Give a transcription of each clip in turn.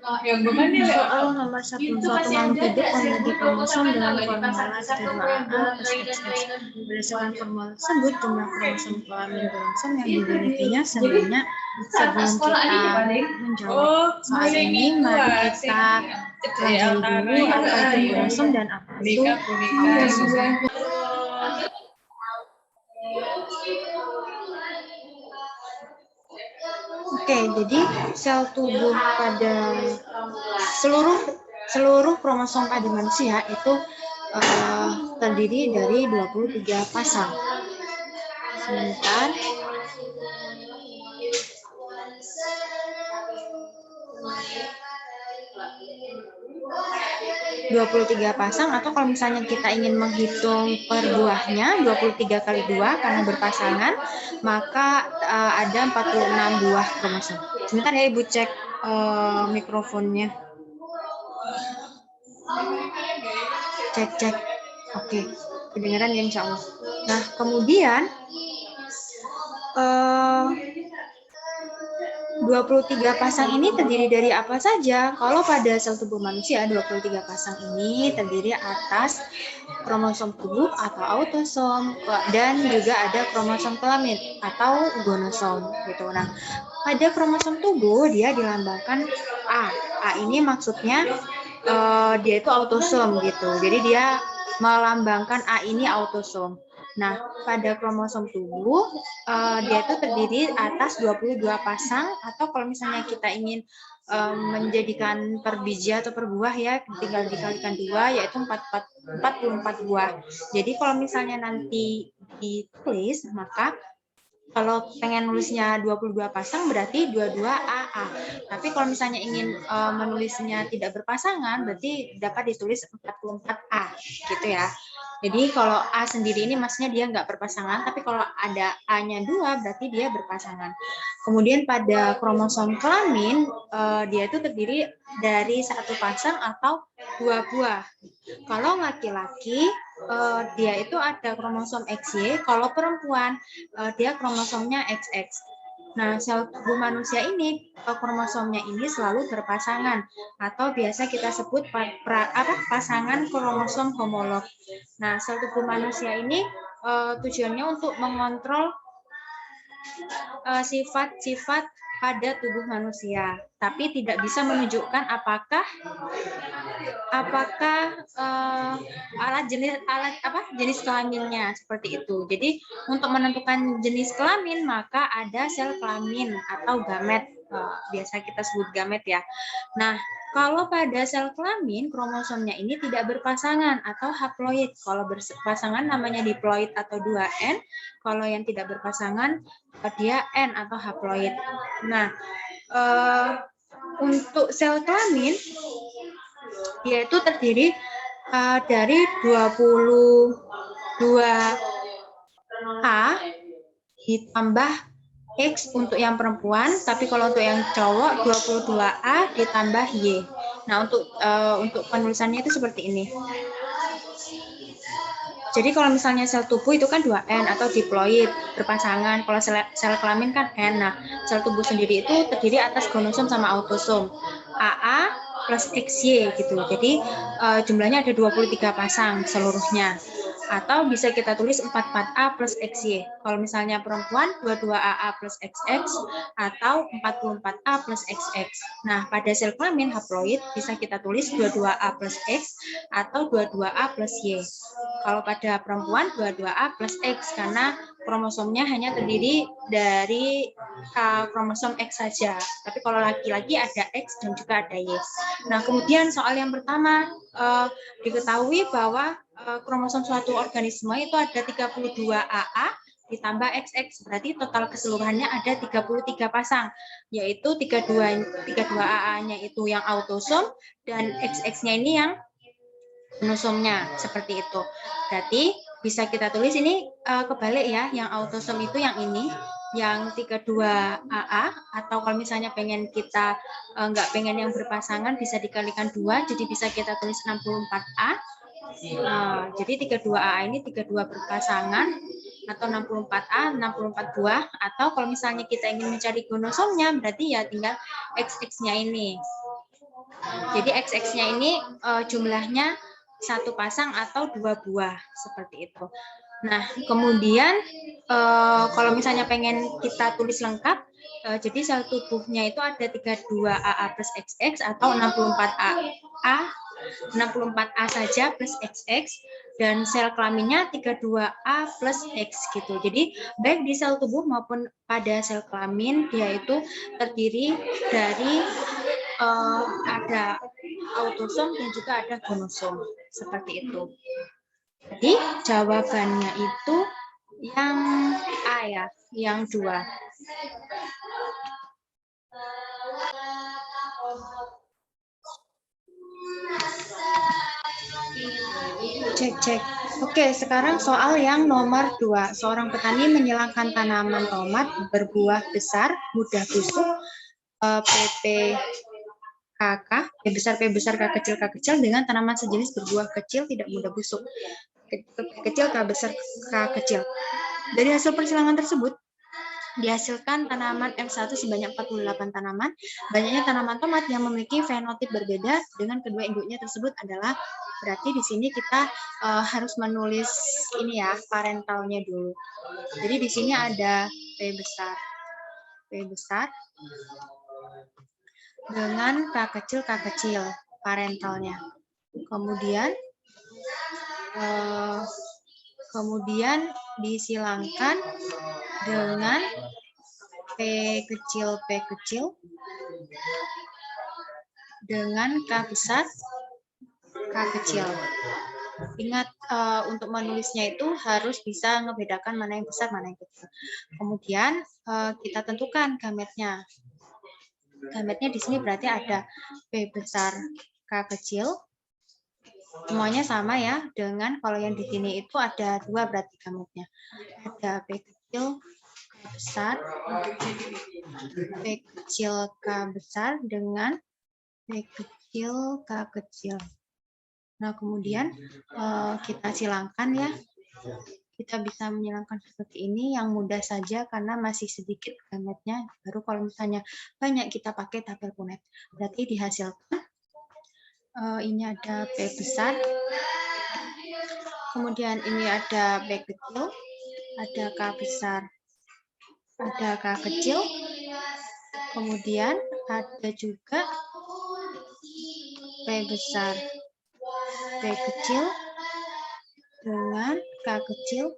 Soal nomor 1 suatu makhluk hidup memiliki kromosom dengan formula 32AA plus XX. Berdasarkan formula tersebut, jumlah kromosom kelamin kromosom yang dimilikinya sebenarnya. Sebelum kita menjawab soal ini, mari kita pelajari dulu apa itu kromosom dan apa itu autosom. Oke, jadi sel tubuh pada seluruh kromosom pada manusia itu terdiri dari 23 pasang. Sebentar. 23 pasang, atau kalau misalnya kita ingin menghitung per buahnya 23 kali 2 karena berpasangan, maka ada 46 buah kromosom. Sebentar ya Ibu cek mikrofonnya. Cek. Oke, kedengaran ya insya Allah. Nah, kemudian 23 pasang ini terdiri dari apa saja? Kalau pada sel tubuh manusia, 23 pasang ini terdiri atas kromosom tubuh atau autosom, dan juga ada kromosom kelamin atau gonosom gitu. Nah, pada kromosom tubuh dia dilambangkan A. A ini maksudnya dia itu autosom gitu. Jadi dia melambangkan A ini autosom. Nah, pada kromosom tubuh, dia itu terdiri atas 22 pasang, atau kalau misalnya kita ingin menjadikan per biji atau per buah ya, tinggal dikalikan 2, yaitu 44 buah. Jadi kalau misalnya nanti ditulis, maka kalau pengen nulisnya 22 pasang berarti 22 AA. Tapi kalau misalnya ingin menulisnya tidak berpasangan, berarti dapat ditulis 44A gitu ya. Jadi kalau A sendiri ini maksudnya dia nggak berpasangan, tapi kalau ada A-nya 2 berarti dia berpasangan. Kemudian pada kromosom kelamin, dia itu terdiri dari 1 pasang atau 2 buah. Kalau laki-laki, dia itu ada kromosom XY, kalau perempuan, dia kromosomnya XX. Nah, sel tubuh manusia ini, kromosomnya ini selalu berpasangan, atau biasa kita sebut pasangan kromosom homolog. Nah, sel tubuh manusia ini tujuannya untuk mengontrol sifat-sifat pada tubuh manusia, tapi tidak bisa menunjukkan apakah jenis kelaminnya seperti itu. Jadi untuk menentukan jenis kelamin maka ada sel kelamin atau gamet, biasa kita sebut gamet ya. Nah, kalau pada sel kelamin kromosomnya ini tidak berpasangan atau haploid. Kalau berpasangan namanya diploid atau 2N. Kalau yang tidak berpasangan dia N atau haploid. Nah, untuk sel kelamin dia itu terdiri dari 22A ditambah X untuk yang perempuan, tapi kalau untuk yang cowok 22A ditambah Y. Nah, untuk penulisannya itu seperti ini. Jadi kalau misalnya sel tubuh itu kan 2N atau diploid, berpasangan. Kalau sel kelamin kan N. Nah, sel tubuh sendiri itu terdiri atas gonosom sama autosom. AA plus XY gitu. Jadi jumlahnya ada 23 pasang seluruhnya. Atau bisa kita tulis 44A plus XY. Kalau misalnya perempuan 22AA plus XX atau 44A plus XX. Nah, pada sel kelamin haploid bisa kita tulis 22A plus X atau 22A plus Y. Kalau pada perempuan 22A plus X karena kromosomnya hanya terdiri dari kromosom X saja. Tapi kalau laki-laki ada X dan juga ada Y. Nah, kemudian soal yang pertama, diketahui bahwa kromosom suatu organisme itu ada 32 AA ditambah XX, berarti total keseluruhannya ada 33 pasang, yaitu 32 AA-nya itu yang autosom dan XX-nya ini yang gonosomnya, seperti itu. Berarti bisa kita tulis ini kebalik ya, yang autosom itu yang ini, yang 32 AA, atau kalau misalnya pengen kita nggak pengen yang berpasangan bisa dikalikan 2, jadi bisa kita tulis 64A. Jadi 32 AA ini 32 berpasangan atau 64A, 64 buah, atau kalau misalnya kita ingin mencari gonosomnya berarti ya tinggal XX-nya ini. Jadi XX-nya ini jumlahnya satu pasang atau 2 buah seperti itu. Nah, kemudian kalau misalnya pengen kita tulis lengkap, jadi sel tubuhnya itu ada 32 AA plus XX atau 64A saja plus XX, dan sel kelaminnya 32A plus X gitu. Jadi baik di sel tubuh maupun pada sel kelamin dia itu terdiri dari ada autosom dan juga ada gonosom seperti itu. Jadi jawabannya itu yang A ya, yang 2. Cek. Oke, sekarang soal yang nomor 2. Seorang petani menyilangkan tanaman tomat berbuah besar, mudah busuk, PP KK, P besar, K kecil dengan tanaman sejenis berbuah kecil tidak mudah busuk. P kecil, K besar, K kecil. Dari hasil persilangan tersebut, dihasilkan tanaman F1 sebanyak 48 tanaman. Banyaknya tanaman tomat yang memiliki fenotip berbeda dengan kedua induknya tersebut adalah, berarti di sini kita harus menulis ini ya, parentalnya dulu. Jadi di sini ada P besar dengan K kecil parentalnya. Kemudian disilangkan dengan P kecil dengan K besar K kecil. Ingat untuk menulisnya itu harus bisa membedakan mana yang besar, mana yang kecil. Kemudian kita tentukan gametnya. Gametnya di sini berarti ada P besar K kecil. Semuanya sama ya, dengan kalau yang di sini itu ada 2 berarti gametnya. Ada P kecil K besar, P kecil K besar dengan P kecil K kecil. Nah, kemudian kita silangkan ya. Kita bisa menyilangkan seperti ini yang mudah saja karena masih sedikit gametnya. Baru kalau misalnya banyak kita pakai tabel Punnett. Berarti dihasilkan ini ada P besar. Kemudian ini ada P kecil, ada K besar, ada K kecil. Kemudian ada juga P besar, P kecil dengan K kecil,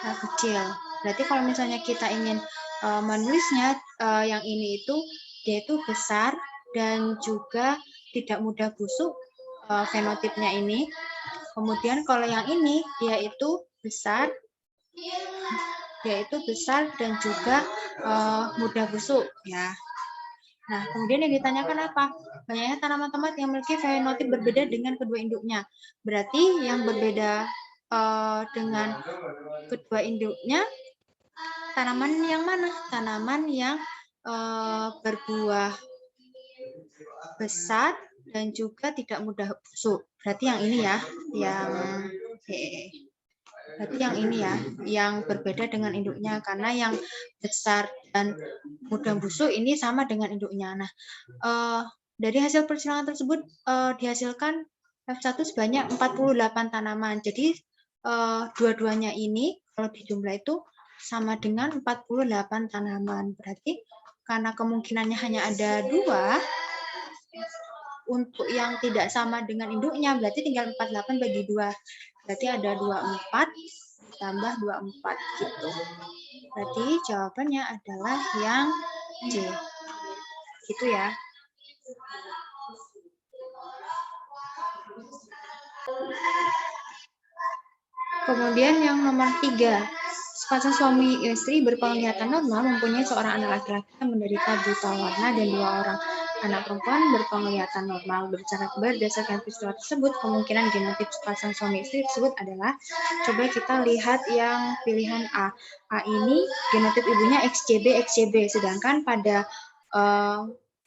K kecil. Berarti kalau misalnya kita ingin menulisnya yang ini itu dia itu besar dan juga tidak mudah busuk fenotipnya ini. Kemudian kalau yang ini dia itu besar dan juga mudah busuk ya. Nah, kemudian yang ditanyakan apa? Banyaknya tanaman tomat yang memiliki fenotip berbeda dengan kedua induknya. Berarti yang berbeda dengan kedua induknya tanaman yang mana? Tanaman yang berbuah besar dan juga tidak mudah busuk. Berarti yang ini ya, berarti yang ini ya, yang berbeda dengan induknya, karena yang besar dan mudah busuk ini sama dengan induknya. Nah, dari hasil persilangan tersebut dihasilkan F1 sebanyak 48 tanaman. Jadi dua-duanya ini kalau dijumlah itu sama dengan 48 tanaman. Berarti karena kemungkinannya hanya ada 2, untuk yang tidak sama dengan induknya berarti tinggal 48 bagi 2. Berarti ada 24 tambah 24 gitu. Berarti jawabannya adalah yang C. Gitu ya. Kemudian yang nomor 3. Sepasang suami istri berpenglihatan normal mempunyai seorang anak laki-laki yang menderita buta warna dan 2 orang anak perempuan berpenglihatan normal. Berdasarkan peristiwa tersebut, kemungkinan genotip sepasang suami istri tersebut adalah, coba kita lihat yang pilihan A. A ini genotip ibunya XJB, sedangkan pada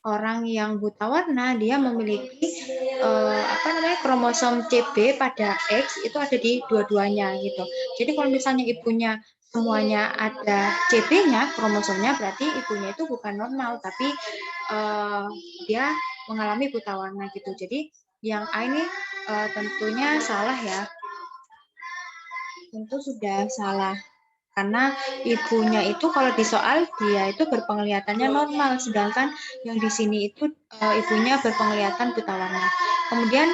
orang yang buta warna dia memiliki kromosom CB pada X itu ada di dua-duanya gitu. Jadi kalau misalnya ibunya semuanya ada CB-nya kromosomnya, berarti ibunya itu bukan normal tapi dia mengalami buta warna gitu. Jadi yang A ini tentunya salah ya. Tentu sudah salah. Karena ibunya itu kalau di soal dia itu berpenglihatannya normal, sedangkan yang di sini itu ibunya berpenglihatan buta warna. Kemudian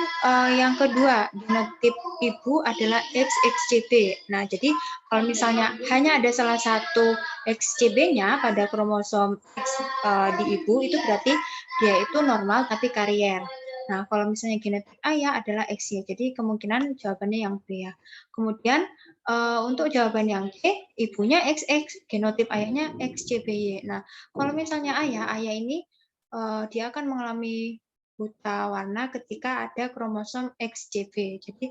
yang kedua, genotip ibu adalah XXCB. Nah, jadi kalau misalnya hanya ada salah satu XCB-nya pada kromosom X di ibu, itu berarti dia itu normal tapi karier. Nah, kalau misalnya genotip ayah adalah XY, jadi kemungkinan jawabannya yang B ya. Kemudian untuk jawaban yang C, ibunya XX, genotip ayahnya XCBY. Nah, kalau misalnya ayah ini dia akan mengalami buta warna ketika ada kromosom XCB. Jadi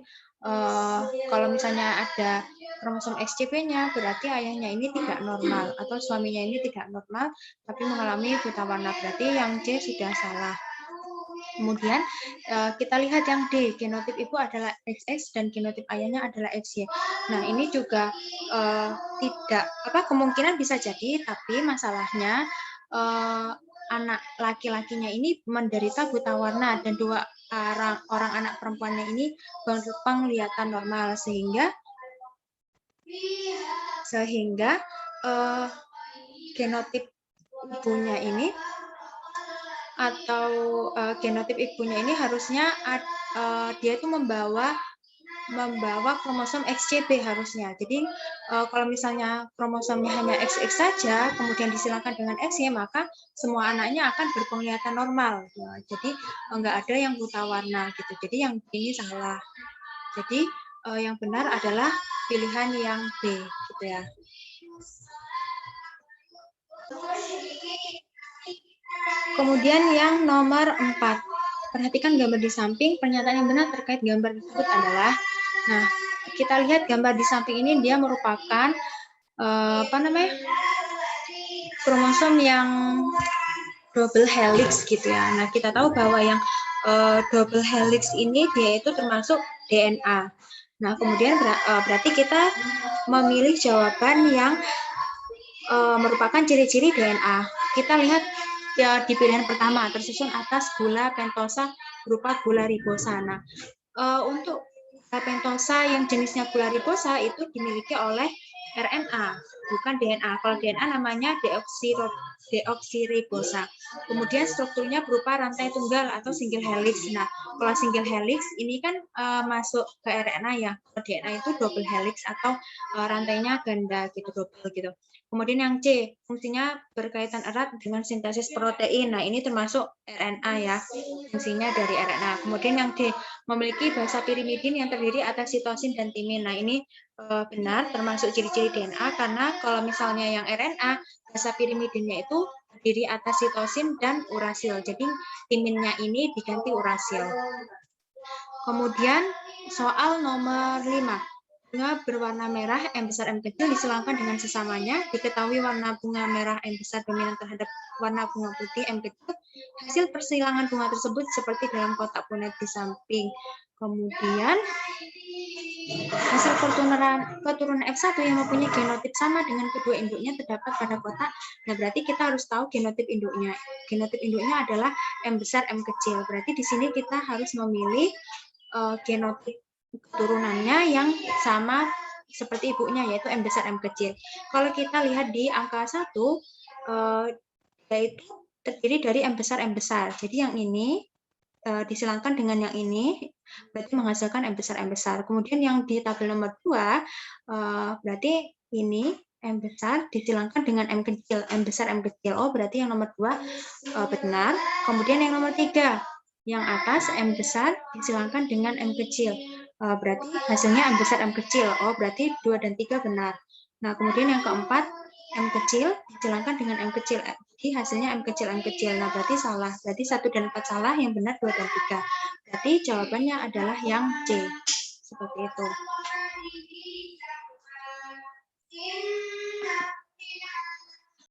kalau misalnya ada kromosom XCB-nya, berarti ayahnya ini tidak normal atau suaminya ini tidak normal, tapi mengalami buta warna. Berarti yang C sudah salah. Kemudian kita lihat yang D, genotip ibu adalah XX dan genotip ayahnya adalah XY. Nah, ini juga tidak kemungkinan bisa jadi, tapi masalahnya anak laki-lakinya ini menderita buta warna dan dua orang anak perempuannya ini berpenglihatan normal sehingga genotip ibunya ini atau genotip ibunya ini harusnya dia itu membawa kromosom XCB harusnya. Jadi kalau misalnya kromosomnya hanya XX saja, kemudian disilakan dengan XY, maka semua anaknya akan berpenglihatan normal. Ya, jadi nggak ada yang buta warna gitu. Jadi yang ini salah. Jadi yang benar adalah pilihan yang B gitu ya. Kemudian yang nomor 4. Perhatikan gambar di samping. Pernyataan yang benar terkait gambar tersebut adalah, nah, kita lihat gambar di samping ini dia merupakan kromosom yang double helix gitu ya. Nah, kita tahu bahwa yang double helix ini dia itu termasuk DNA. Nah, kemudian berarti kita memilih jawaban yang merupakan ciri-ciri DNA. Kita lihat ya di pilihan pertama, tersusun atas gula pentosa berupa gula ribosa. Nah, untuk gula pentosa yang jenisnya gula ribosa itu dimiliki oleh RNA, bukan DNA. Kalau DNA namanya deoksiribosa. Kemudian strukturnya berupa rantai tunggal atau single helix. Nah, kalau single helix ini kan masuk ke RNA ya. Kalau DNA itu double helix atau rantainya ganda gitu, double gitu. Kemudian yang C, fungsinya berkaitan erat dengan sintesis protein. Nah, ini termasuk RNA ya, fungsinya dari RNA. Kemudian yang D, memiliki basa pirimidin yang terdiri atas sitosin dan timin. Nah, ini benar termasuk ciri-ciri DNA karena kalau misalnya yang RNA, basa pirimidinnya itu terdiri atas sitosin dan urasil. Jadi timinnya ini diganti urasil. Kemudian soal nomor 5. Bunga berwarna merah M besar M kecil disilangkan dengan sesamanya. Diketahui warna bunga merah M besar dominan terhadap warna bunga putih M kecil. Hasil persilangan bunga tersebut seperti dalam kotak punet di samping. Kemudian hasil keturunan F1 yang mempunyai genotip sama dengan kedua induknya terdapat pada kotak. Nah, berarti kita harus tahu genotip induknya. Genotip induknya adalah M besar M kecil. Berarti di sini kita harus memilih genotip keturunannya yang sama seperti ibunya, yaitu M besar M kecil. Kalau kita lihat di angka 1, yaitu terdiri dari M besar M besar. Jadi yang ini disilangkan dengan yang ini, berarti menghasilkan M besar M besar. Kemudian yang di tabel nomor 2, berarti ini M besar disilangkan dengan M kecil, M besar M kecil. Oh, berarti yang nomor 2 benar. Kemudian yang nomor 3, yang atas M besar disilangkan dengan M kecil. Berarti hasilnya M besar M kecil. Oh, berarti 2 dan 3 benar. Nah, kemudian yang keempat, M kecil disilangkan dengan M kecil. Jadi hasilnya M kecil M kecil. Nah, berarti salah. Berarti 1 dan 4 salah, yang benar 2 dan 3. Berarti jawabannya adalah yang C. Seperti itu.